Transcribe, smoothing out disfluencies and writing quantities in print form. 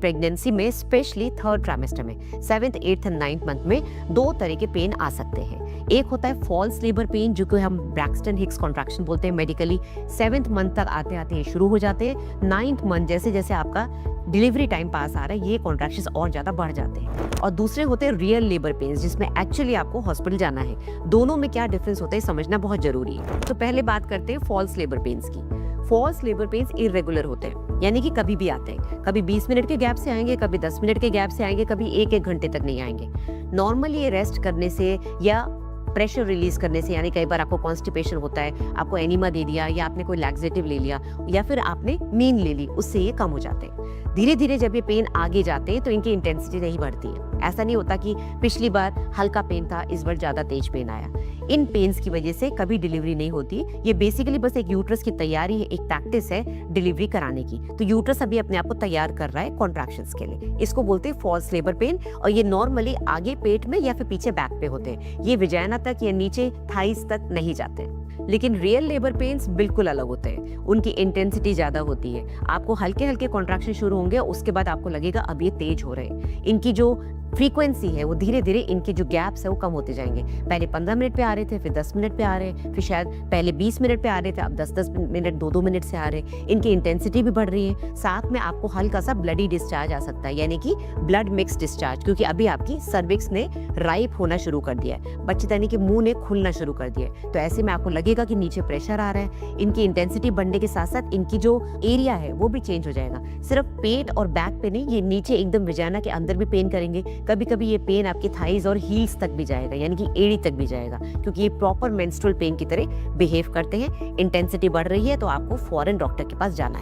Pregnancy में specially third trimester में 7th, 8th and 9th month में दो तरह के पेन आ सकते हैं। एक होता है फॉल्स लेबर पेन, जो कि हम ब्रैक्सटन हिक्स कॉन्ट्रैक्शन बोलते हैं मेडिकली। 7th मंथ तक आते आते ये शुरू हो जाते हैं। 9th मंथ जैसे जैसे आपका डिलीवरी टाइम पास आ रहा है, ये कॉन्ट्रैक्शंस और ज्यादा बढ़ जाते हैं। और दूसरे होते हैं रियल लेबर पेन्स, जिसमें एक्चुअली आपको हॉस्पिटल जाना है। दोनों में क्या डिफरेंस होता है समझना बहुत जरूरी है। तो पहले बात करते हैं फॉल्स लेबर पेन्स की। फॉल्स लेबर पेन्स इरेगुलर होते हैं, यानी कि कभी भी आते हैं। कभी 20 मिनट के गैप से आएंगे, कभी 10 मिनट के गैप से आएंगे, कभी 1-1 घंटे तक नहीं आएंगे। नॉर्मली ये रेस्ट करने से या प्रेशर रिलीज करने से, यानी कई बार आपको कॉन्स्टिपेशन होता है, आपको एनिमा दे दिया या आपने कोई लैक्सेटिव ले लिया या फिर आपने नींद ले ली, उससे ये कम हो जाते हैं। धीरे धीरे जब ये पेन आगे जाते हैं तो इनकी इंटेंसिटी नहीं बढ़ती है। ऐसा नहीं होता कि पिछली बार हल्का पेन था, इस बार ज्यादा तेज पेन आया। इन पेन्स की वजह से कभी डिलीवरी नहीं होती। ये बेसिकली बस एक यूट्रस की तैयारी है, एक प्रैक्टिस है डिलीवरी कराने की। तो यूट्रस अभी अपने आप को तैयार कर रहा है कॉन्ट्रैक्शंस के लिए। इसको बोलते हैं फॉल्स लेबर पेन, और ये नॉर्मली आगे पेट में या फिर पीछे बैक पे होते हैं। ये विजाइना तक या नीचे थाइस तक नहीं जाते हैं। लेकिन रियल लेबर पेन्स बिल्कुल अलग होते हैं। उनकी इंटेंसिटी ज्यादा होती है। आपको हल्के हल्के कॉन्ट्रैक्शन शुरू होंगे, उसके बाद आपको लगेगा अब ये तेज हो रहे हैं। इनकी जो फ्रीक्वेंसी है वो धीरे धीरे, इनके जो गैप्स है वो कम होते जाएंगे। पहले 15 मिनट पे आ रहे थे, फिर 10 मिनट पे आ रहे हैं, फिर शायद पहले 20 मिनट पे आ रहे थे, अब 10-10 मिनट 2-2 मिनट से आ रहे हैं। इनकी इंटेंसिटी भी बढ़ रही है। साथ में आपको हल्का सा ब्लडी डिस्चार्ज आ सकता है, यानी कि ब्लड मिक्स डिस्चार्ज, क्योंकि अभी आपकी सर्विक्स ने राइप होना शुरू कर दिया है, बच्चेदानी के मुंह ने खुलना शुरू कर दिया है। तो ऐसे में आपको लगेगा कि नीचे प्रेशर आ रहा है। इनकी इंटेंसिटी बढ़ने के साथ साथ इनकी जो एरिया है वो भी चेंज हो जाएगा। सिर्फ पेट और बैक पे नहीं, ये नीचे एकदम विजाइना के अंदर भी पेन करेंगे। कभी कभी ये पेन आपकी थाइज और हील्स तक भी जाएगा, यानी कि एड़ी तक भी जाएगा, क्योंकि ये प्रॉपर मेंस्ट्रुअल पेन की तरह बिहेव करते हैं। इंटेंसिटी बढ़ रही है तो आपको फौरन डॉक्टर के पास जाना है।